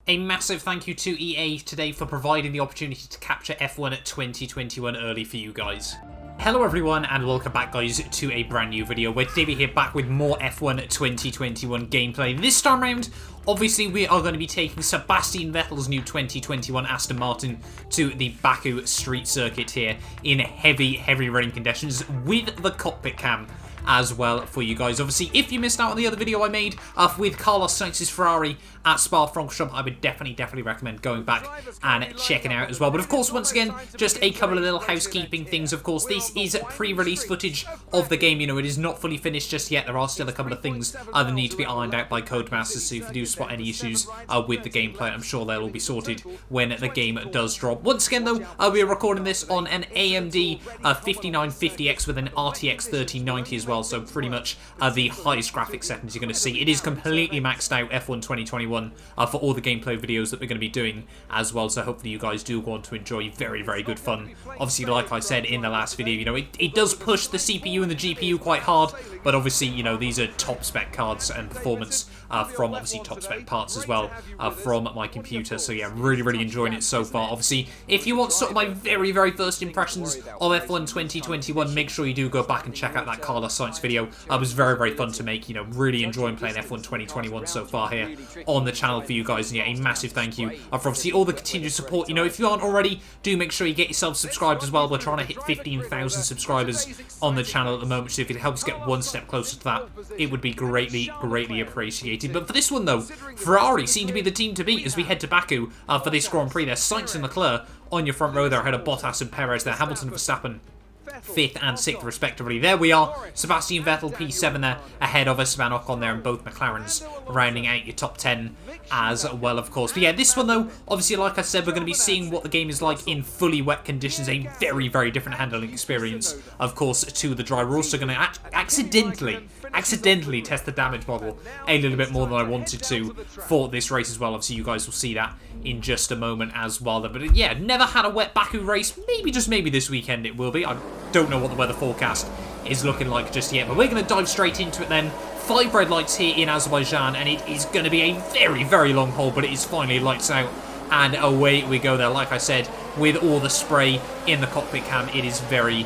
A massive thank you to EA today for providing the opportunity to capture F1 2021 early for you guys. Hello everyone and welcome back guys to a brand new video where today we're here back with more F1 2021 gameplay. This time around, obviously we are going to be taking Sebastian Vettel's new 2021 Aston Martin to the Baku street circuit here in heavy running conditions with the cockpit cam as well for you guys. Obviously, if you missed out on the other video I made with Carlos Sainz's Ferrari at Spa-Francorchamps, I would definitely recommend going back and checking out as well. But of course, once again, just a couple of little housekeeping things. Of course, this is pre-release footage of the game. You know, it is not fully finished just yet. There are still a couple of things that need to be ironed out by Codemasters, so if you do spot any issues with the gameplay, I'm sure they'll all be sorted when the game does drop. Once again, though, we are recording this on an AMD 5950X with an RTX 3090 as well. So pretty much the highest graphics settings you're going to see. It is completely maxed out F1 2021 for all the gameplay videos that we're going to be doing as well. So hopefully you guys do want to enjoy very good fun. Obviously, like I said in the last video, you know, it does push the CPU and the GPU quite hard, but obviously, you know, these are top spec cards and performance from obviously top spec parts as well from my computer. So yeah, really enjoying it so far. Obviously, if you want sort of my very first impressions of F1 2021, make sure you do go back and check out that Carlos Sainz video. It was very fun to make. You know, really enjoying playing F1 2021 so far here on the channel for you guys. And yeah, a massive thank you for obviously all the continued support. You know, if you aren't already, do make sure you get yourself subscribed as well. We're trying to hit 15,000 subscribers on the channel at the moment, so if it helps get one step closer to that, it would be greatly appreciated. But for this one though, Ferrari seem to be the team to beat as we head to Baku for this Grand Prix. There's Sainz and Leclerc on your front row there ahead of Bottas and Perez there. Hamilton and Verstappen 5th and 6th respectively. There we are, Sebastian Vettel P7 there ahead of Esteban Ocon there, and both McLarens rounding out your top 10 as well, of course. But yeah, this one though, obviously like I said, we're going to be seeing what the game is like in fully wet conditions. A very different handling experience, of course, to the dry. We're also going to accidentally test the damage model a little bit more than I wanted to for this race as well. Obviously you guys will see that in just a moment as well. But yeah, never had a wet Baku race. Maybe, just maybe this weekend it will be. I don't know what the weather forecast is looking like just yet, but we're going to dive straight into it then. 5 red lights here in Azerbaijan, and it is going to be a very long hole, but it is finally lights out, and away we go there. Like I said, with all the spray in the cockpit cam, it is very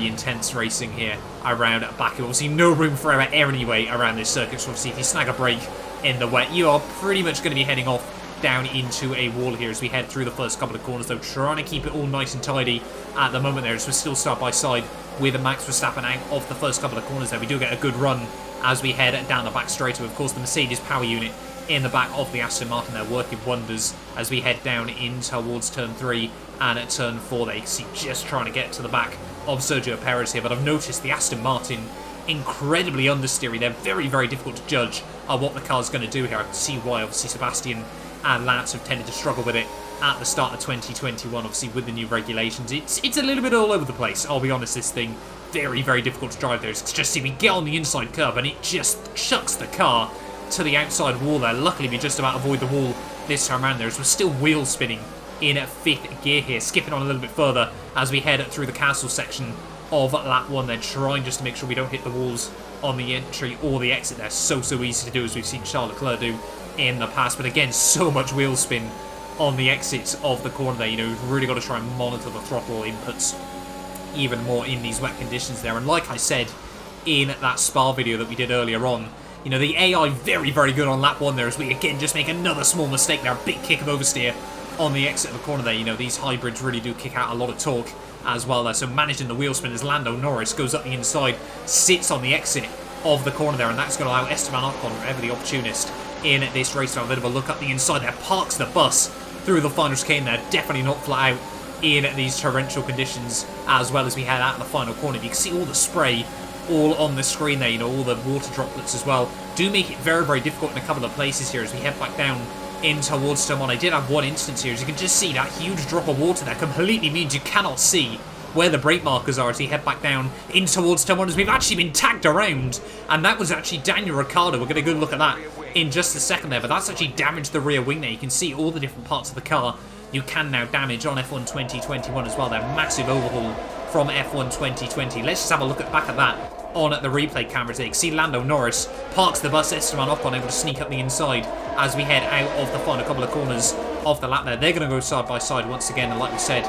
intense racing here around Baku. Obviously no room for error anyway around this circuit, so obviously if you snag a break in the wet, you are pretty much going to be heading off down into a wall here as we head through the first couple of corners, though trying to keep it all nice and tidy at the moment there, as we're still side by side with Max Verstappen out of the first couple of corners there. We do get a good run as we head down the back straightaway. Of course, the Mercedes power unit in the back of the Aston Martin, they're working wonders as we head down in towards turn 3 and at turn 4 there. You can see just trying to get to the back of Sergio Perez here, but I've noticed the Aston Martin incredibly understeery. They're very difficult to judge what the car's going to do here. I can see why obviously Sebastian and Lance have tended to struggle with it at the start of 2021, obviously with the new regulations. It's a little bit all over the place, I'll be honest. This thing, very difficult to drive there. It's just, see, we get on the inside curve and it just chucks the car to the outside wall there. Luckily, we just about avoid the wall this time around there, as we're still wheel spinning in 5th gear here. Skipping on a little bit further as we head through the castle section of lap 1 there, trying just to make sure we don't hit the walls on the entry or the exit there. So easy to do, as we've seen Charles Leclerc do in the past. But again, so much wheel spin on the exits of the corner there. You know, we've really got to try and monitor the throttle inputs even more in these wet conditions there. And like I said in that Spa video that we did earlier on, you know, the AI very good on lap 1 there, as we again just make another small mistake there. A big kick of oversteer on the exit of the corner there. You know, these hybrids really do kick out a lot of torque as well there. So managing the wheel spin as Lando Norris goes up the inside, sits on the exit of the corner there, and that's going to allow Esteban Ocon, ever the opportunist in this race, to have a bit of a look up the inside there. Parks the bus through the final chicane there. Definitely not flat out in these torrential conditions as well as we head out the final corner. You can see all the spray all on the screen there, you know, all the water droplets as well do make it very difficult in a couple of places here as we head back down in towards turn 1. I did have one instance here, as you can just see that huge drop of water there completely means you cannot see where the brake markers are as we head back down in towards turn 1, as we've actually been tagged around, and that was actually Daniel Ricciardo. We're going to go look at that in just a second there, but that's actually damaged the rear wing there. You can see all the different parts of the car you can now damage on F1 2021 as well. They're massive overhaul from F1 2020. Let's just have a look back at that on the replay cameras there. You can see Lando Norris parks the bus, Esteban Ocon able to sneak up the inside as we head out of the final couple of corners of the lap there. They're going to go side by side once again, and like we said,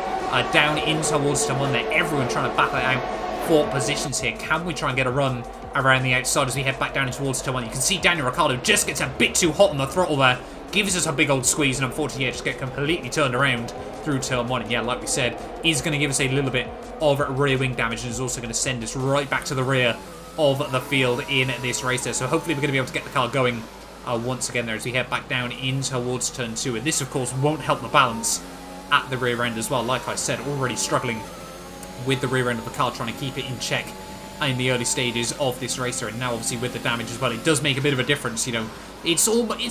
down in towards turn 1 there. Everyone trying to battle it out for positions here. Can we try and get a run around the outside as we head back down towards turn 1? You can see Daniel Ricciardo just gets a bit too hot on the throttle there, gives us a big old squeeze, and unfortunately, just get completely turned around through turn 1. And yeah, like we said, is going to give us a little bit of rear wing damage, and is also going to send us right back to the rear of the field in this race there. So hopefully we're going to be able to get the car going once again there as we head back down in towards turn 2. And this, of course, won't help the balance at the rear end as well. Like I said, already struggling with the rear end of the car, trying to keep it in check in the early stages of this racer, and now obviously with the damage as well, it does make a bit of a difference. You know, it's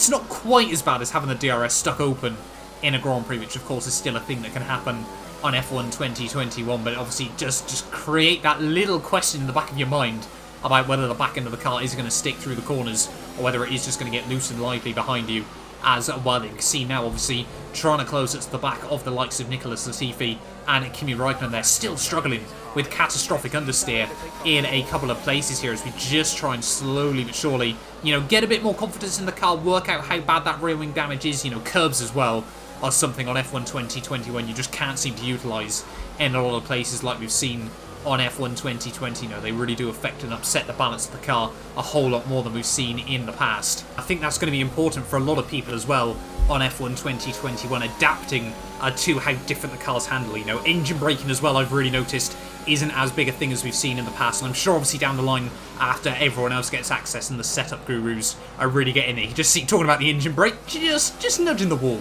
not quite as bad as having the DRS stuck open in a Grand Prix, which of course is still a thing that can happen on F1 2021, but obviously it does just create that little question in the back of your mind about whether the back end of the car is going to stick through the corners or whether it is just going to get loose and lively behind you. As well, you can see now, obviously, trying to close it to the back of the likes of Nicholas Latifi and Kimi Raikkonen. They're still struggling with catastrophic understeer in a couple of places here as we just try and slowly but surely, you know, get a bit more confidence in the car, work out how bad that rear wing damage is. You know, curbs as well are something on F1 2021 you just can't seem to utilise in a lot of places like we've seen on F1 2020. You know, they really do affect and upset the balance of the car a whole lot more than we've seen in the past. I think that's going to be important for a lot of people as well on F1 2021, adapting to how different the cars handle. You know, engine braking as well, I've really noticed, isn't as big a thing as we've seen in the past, and I'm sure obviously down the line, after everyone else gets access and the setup gurus are really getting it, you just see talking about the engine brake, just nudging the wall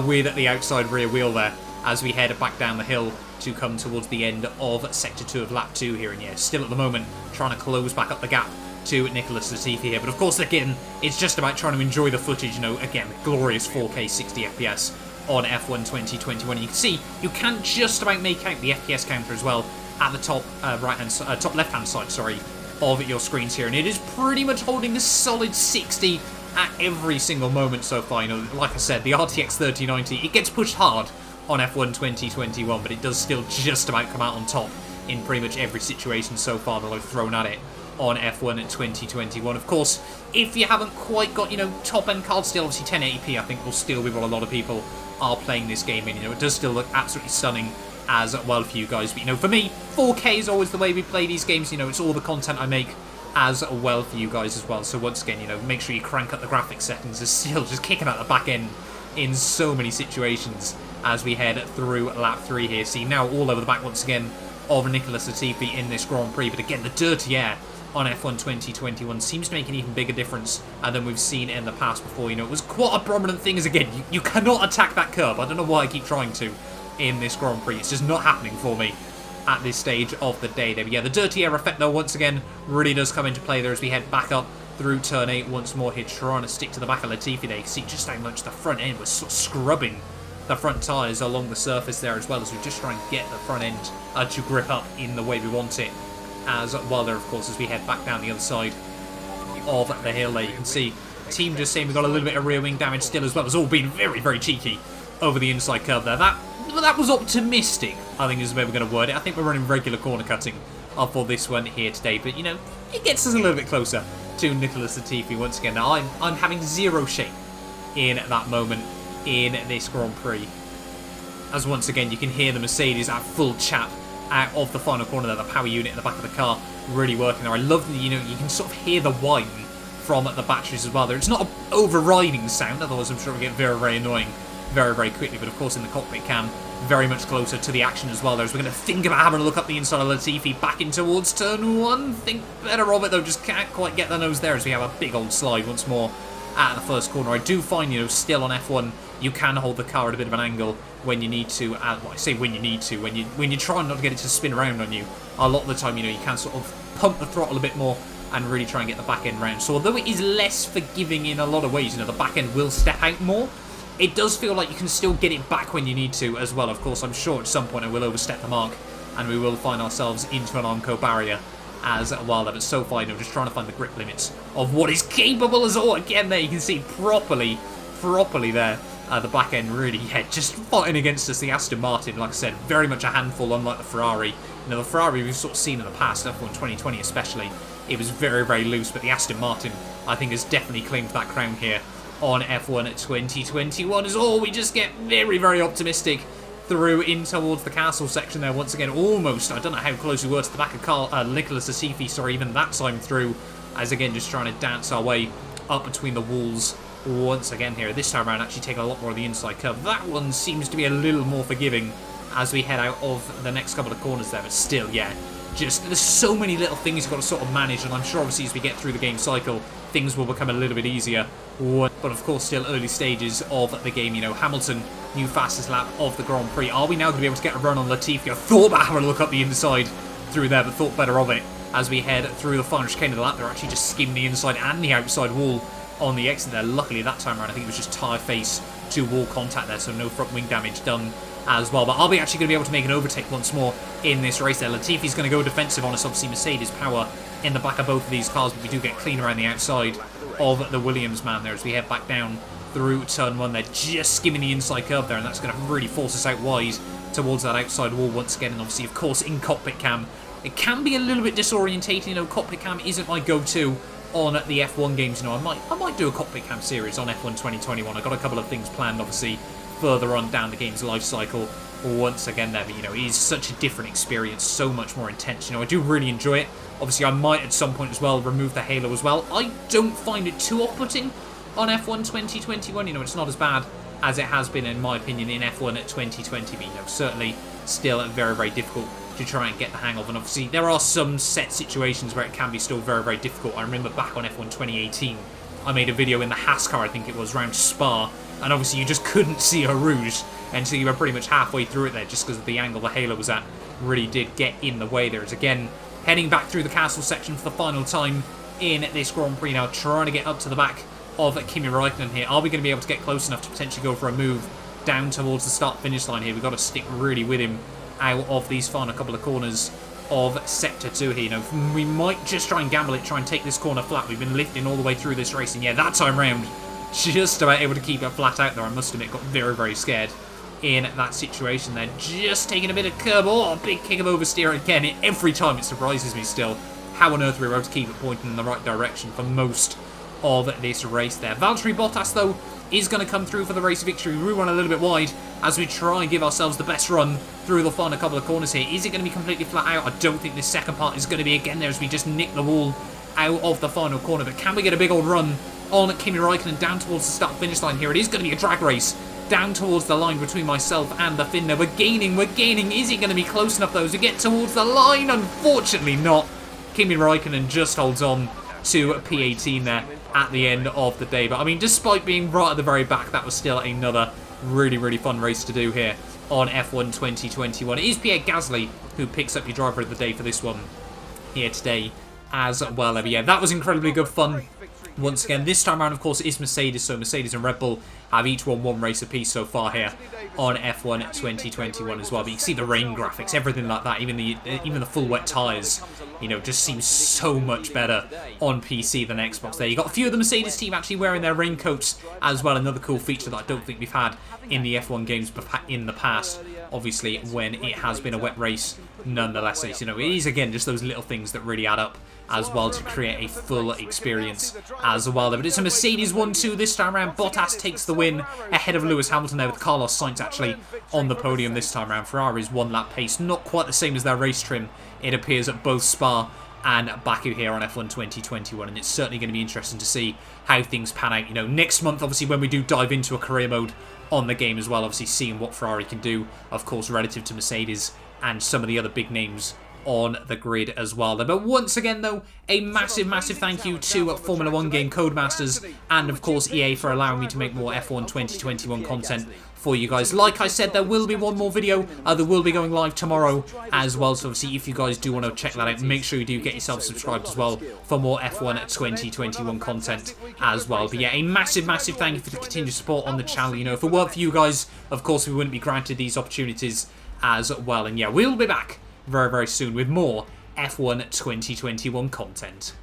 with the outside rear wheel there as we head back down the hill to come towards the end of Sector 2 of Lap 2 here. And yeah, still at the moment trying to close back up the gap to Nicholas Latifi here. But of course, again, it's just about trying to enjoy the footage. You know, again, glorious 4K 60 FPS on F1 2021. You can see you can just about make out the FPS counter as well at the top top left-hand side, sorry, of your screens here. And it is pretty much holding a solid 60 at every single moment so far. You know, like I said, the RTX 3090, it gets pushed hard on F1 2021, but it does still just about come out on top in pretty much every situation so far that I've thrown at it on F1 2021. Of course, if you haven't quite got, you know, top-end cards still, obviously 1080p I think will still be what a lot of people are playing this game in. You know, it does still look absolutely stunning as well for you guys, but you know, for me, 4K is always the way we play these games. You know, it's all the content I make as well for you guys as well. So once again, you know, make sure you crank up the graphics settings. It's still just kicking out the back end in so many situations as we head through lap 3 here. See, now all over the back once again of Nicholas Latifi in this Grand Prix, but again, the dirty air on F1 2021 seems to make an even bigger difference than we've seen in the past before. You know, it was quite a prominent thing as, again, you cannot attack that curb. I don't know why I keep trying to in this Grand Prix. It's just not happening for me at this stage of the day there. But yeah, the dirty air effect, though, once again, really does come into play there as we head back up through turn 8 once more here, trying to stick to the back of Latifi there. You can see just how much the front end was sort of scrubbing the front tyres along the surface there, as well as we just try and get the front end to grip up in the way we want it as well there, of course, as we head back down the other side of the hill there. You can see the team just saying we've got a little bit of rear wing damage still as well. It's all been very, very cheeky over the inside curve there. That was optimistic, I think is the way we're going to word it. I think we're running regular corner cutting for this one here today, but you know, it gets us a little bit closer to Nicholas Latifi once again. Now, I'm having zero shame in that moment in this Grand Prix, as once again you can hear the Mercedes at full chap out of the final corner there, the power unit in the back of the car really working there. I love that, you know, you can sort of hear the whine from the batteries as well there. It's not an overriding sound, otherwise I'm sure it'll get very, very annoying very, very quickly, but of course in the cockpit cam, very much closer to the action as well there, as we're going to think about having a look up the inside of Latifi back in towards turn 1. Think better of it though, just can't quite get the nose there as we have a big old slide once more at the first corner. I do find, you know, still on F1 you can hold the car at a bit of an angle when you need to. Well, I say when you need to, when you try not to get it to spin around on you. A lot of the time, you know, you can sort of pump the throttle a bit more and really try and get the back end round. So although it is less forgiving in a lot of ways, you know, the back end will step out more, it does feel like you can still get it back when you need to as well. Of course, I'm sure at some point I will overstep the mark and we will find ourselves into an Armco barrier as well. But so far, you know, just trying to find the grip limits of what is capable as all. Again, there you can see properly there the back end really, yeah, just fighting against us. The Aston Martin, like I said, very much a handful, unlike the Ferrari. You know, the Ferrari we've sort of seen in the past, F1 2020 especially, it was very, very loose, but the Aston Martin, I think, has definitely claimed that crown here on F1 2021 as all. We just get very, very optimistic through in towards the castle section there. Once again, almost, I don't know how close we were to the back of Nicholas Latifi, sorry, even that time through, as again, just trying to dance our way up between the walls once again here. This time around, actually taking a lot more of the inside curve. That one seems to be a little more forgiving as we head out of the next couple of corners there, but still, yeah, just there's so many little things you've got to sort of manage, and I'm sure obviously as we get through the game cycle, things will become a little bit easier. But of course, still early stages of the game. You know, Hamilton, new fastest lap of the Grand Prix. Are we now going to be able to get a run on Latifi? I thought about having a look up the inside through there, but thought better of it as we head through the final chicane of the lap. They're actually just skimming the inside and the outside wall on the exit there. Luckily, that time around, I think it was just tyre face to wall contact there, so no front wing damage done as well. But are we actually going to be able to make an overtake once more in this race there? Latifi's going to go defensive on us. Obviously, Mercedes power in the back of both of these cars, but we do get clean around the outside of the Williams man there as we head back down through turn one. They're just skimming the inside curve there, and that's going to really force us out wide towards that outside wall once again. And obviously, of course, in cockpit cam, it can be a little bit disorientating. You know, cockpit cam isn't my go-to on the F1 games. You know, I might do a cockpit cam series on F1 2021. I've got a couple of things planned, obviously, further on down the game's life cycle once again there. But, you know, it is such a different experience, so much more intense. You know, I do really enjoy it. Obviously, I might at some point as well remove the halo as well. I don't find it too off-putting on F1 2021. You know, it's not as bad as it has been, in my opinion, in F1 2020. But, you know, certainly still very, very difficult to try and get the hang of. And obviously, there are some set situations where it can be still very, very difficult. I remember back on F1 2018, I made a video in the Haas car, I think it was, around Spa. And obviously, you just couldn't see a rouge until you were pretty much halfway through it there, just because of the angle the halo was at really did get in the way there. It's again heading back through the castle section for the final time in this Grand Prix now, trying to get up to the back of Kimi Räikkönen here. Are we going to be able to get close enough to potentially go for a move down towards the start-finish line here? We've got to stick really with him out of these final couple of corners of Sector 2 here. You know, we might just try and gamble it, try and take this corner flat. We've been lifting all the way through this race, and yeah, that time round, just about able to keep it flat out there. I must admit, got very, very scared in that situation there. Just taking a bit of curb. Oh, a big kick of oversteer again. Every time it surprises me still how on earth we were able to keep it pointing in the right direction for most of this race there. Valtteri Bottas, though, is going to come through for the race victory. We run a little bit wide as we try and give ourselves the best run through the final couple of corners here. Is it going to be completely flat out? I don't think this second part is going to be again there as we just nick the wall out of the final corner. But can we get a big old run on Kimi Räikkönen down towards the start-finish line here? It is going to be a drag race down towards the line between myself and the Finn there. We're gaining. Is it going to be close enough, though, as we get towards the line? Unfortunately not. Kimi Räikkönen just holds on to P18 there at the end of the day. But, I mean, despite being right at the very back, that was still another really, really fun race to do here on F1 2021. It is Pierre Gasly who picks up your driver of the day for this one here today as well. But yeah, that was incredibly good fun. Once again, this time around, of course, it is Mercedes, so Mercedes and Red Bull have each won one race apiece so far here on F1 2021 as well. But you can see the rain graphics, everything like that, even the full wet tyres, you know, just seems so much better on PC than Xbox there. You got a few of the Mercedes team actually wearing their raincoats as well, another cool feature that I don't think we've had in the F1 games in the past, obviously, when it has been a wet race. Nonetheless, you know, it is again just those little things that really add up as well to create a full experience as well. But it's a Mercedes 1-2 this time around. Bottas takes the win ahead of Lewis Hamilton there, with Carlos Sainz actually on the podium this time around. Ferrari's one lap pace, not quite the same as their race trim, it appears, at both Spa and Baku here on F1 2021, and it's certainly going to be interesting to see how things pan out. You know, next month, obviously, when we do dive into a career mode on the game as well, obviously seeing what Ferrari can do, of course, relative to Mercedes and some of the other big names on the grid as well. But once again, though, a massive, massive thank you to Formula 1 game Codemasters and, of course, EA for allowing me to make more F1 2021 content for you guys. Like I said, there will be one more video that will be going live tomorrow as well. So obviously, if you guys do want to check that out, make sure you do get yourself subscribed as well for more F1 2021 content as well. But yeah, a massive, massive thank you for the continued support on the channel. You know, if it weren't for you guys, of course, we wouldn't be granted these opportunities as well. And yeah, we'll be back very, very soon with more F1 2021 content.